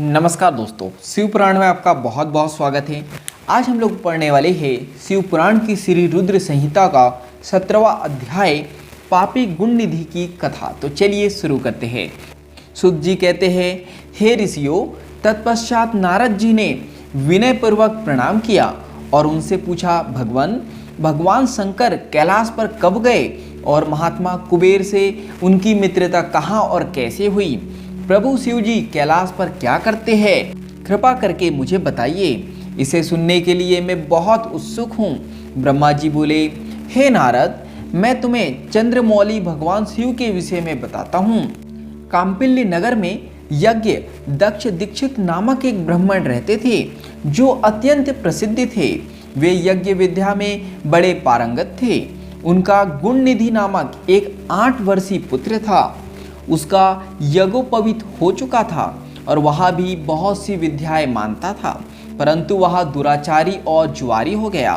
नमस्कार दोस्तों, शिव पुराण में आपका बहुत बहुत स्वागत है। आज हम लोग पढ़ने वाले हैं शिव पुराण की श्री रुद्र संहिता का 17वां अध्याय पापी गुण निधि की कथा। तो चलिए शुरू करते हैं। सुत जी कहते हैं, हे ऋषियों, तत्पश्चात नारद जी ने विनय पूर्वक प्रणाम किया और उनसे पूछा, भगवान शंकर कैलाश पर कब गए और महात्मा कुबेर से उनकी मित्रता कहाँ और कैसे हुई? प्रभु शिव जी कैलाश पर क्या करते हैं? कृपा करके मुझे बताइए। इसे सुनने के लिए मैं बहुत उत्सुक हूँ। ब्रह्मा जी बोले, हे नारद, मैं तुम्हें चंद्रमौली भगवान शिव के विषय में बताता हूँ। काम्पिल्य नगर में यज्ञ दक्ष दीक्षित नामक एक ब्राह्मण रहते थे जो अत्यंत प्रसिद्ध थे। वे यज्ञ विद्या में बड़े पारंगत थे। उनका गुण निधि नामक एक 8 वर्षीय पुत्र था। उसका यज्ञोपवीत हो चुका था और वह भी बहुत सी विद्याएं मानता था, परंतु वह दुराचारी और जुआरी हो गया।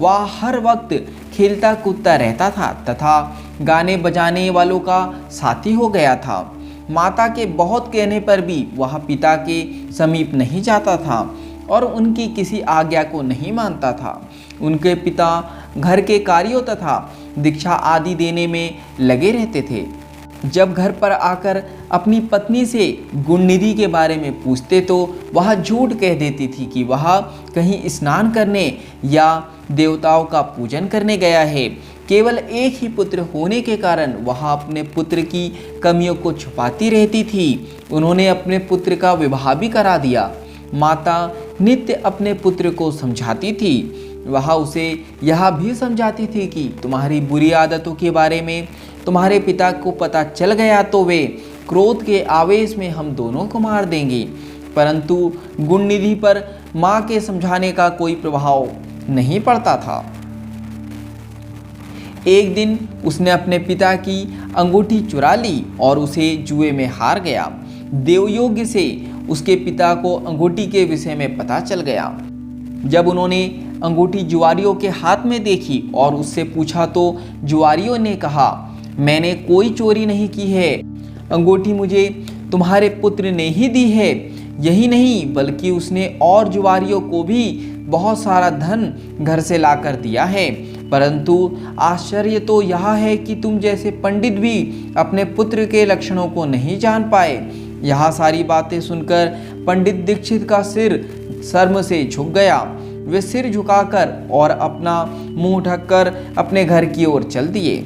वह हर वक्त खेलता कूदता रहता था तथा गाने बजाने वालों का साथी हो गया था। माता के बहुत कहने पर भी वह पिता के समीप नहीं जाता था और उनकी किसी आज्ञा को नहीं मानता था। उनके पिता घर के कार्यों तथा दीक्षा आदि देने में लगे रहते थे। जब घर पर आकर अपनी पत्नी से गुण निधि के बारे में पूछते तो वह झूठ कह देती थी कि वह कहीं स्नान करने या देवताओं का पूजन करने गया है। केवल एक ही पुत्र होने के कारण वह अपने पुत्र की कमियों को छुपाती रहती थी। उन्होंने अपने पुत्र का विवाह भी करा दिया। माता नित्य अपने पुत्र को समझाती थी। वह उसे यह भी समझाती थी कि तुम्हारी बुरी आदतों के बारे में तुम्हारे पिता को पता चल गया तो वे क्रोध के आवेश में हम दोनों को मार देंगे। परंतु गुण निधि पर माँ के समझाने का कोई प्रभाव नहीं पड़ता था। एक दिन उसने अपने पिता की अंगूठी चुरा ली और उसे जुए में हार गया। देवयोग्य से उसके पिता को अंगूठी के विषय में पता चल गया। जब उन्होंने अंगूठी जुआरियों के हाथ में देखी और उससे पूछा तो जुआरियों ने कहा, मैंने कोई चोरी नहीं की है। अंगूठी मुझे तुम्हारे पुत्र ने ही दी है। यही नहीं बल्कि उसने और जुआरियों को भी बहुत सारा धन घर से लाकर दिया है। परंतु आश्चर्य तो यह है कि तुम जैसे पंडित भी अपने पुत्र के लक्षणों को नहीं जान पाए। यह सारी बातें सुनकर पंडित दीक्षित का सिर शर्म से झुक गया। वे सिर झुकाकर और अपना मुंह ढककर अपने घर की ओर चल दिए।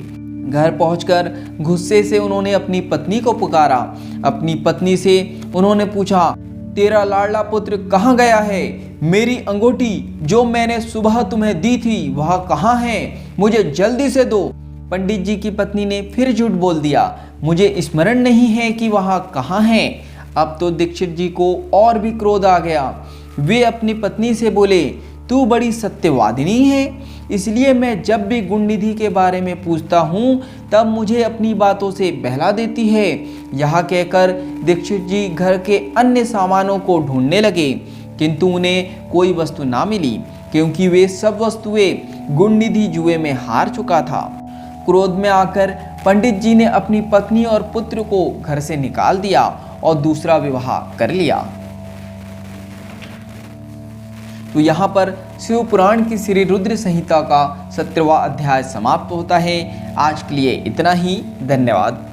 घर पहुंचकर गुस्से से उन्होंने अपनी पत्नी को पुकारा। अपनी पत्नी से उन्होंने पूछा, तेरा लाडला पुत्र कहाँ गया है? मेरी अंगूठी जो मैंने सुबह तुम्हें दी थी वह कहाँ है? मुझे जल्दी से दो। पंडित जी की पत्नी ने फिर झूठ बोल दिया, मुझे स्मरण नहीं है कि वह कहाँ है। अब तो दीक्षित जी को और भी क्रोध आ गया। वे अपनी पत्नी से बोले, तू बड़ी सत्यवादिनी है, इसलिए मैं जब भी गुण निधि के बारे में पूछता हूँ तब मुझे अपनी बातों से बहला देती है। यह कहकर दीक्षित जी घर के अन्य सामानों को ढूंढने लगे, किंतु उन्हें कोई वस्तु ना मिली क्योंकि वे सब वस्तुएं गुण निधि जुए में हार चुका था। क्रोध में आकर पंडित जी ने अपनी पत्नी और पुत्र को घर से निकाल दिया और दूसरा विवाह कर लिया। तो यहाँ पर शिव पुराण की श्री रुद्र संहिता का 17वां अध्याय समाप्त होता है। आज के लिए इतना ही। धन्यवाद।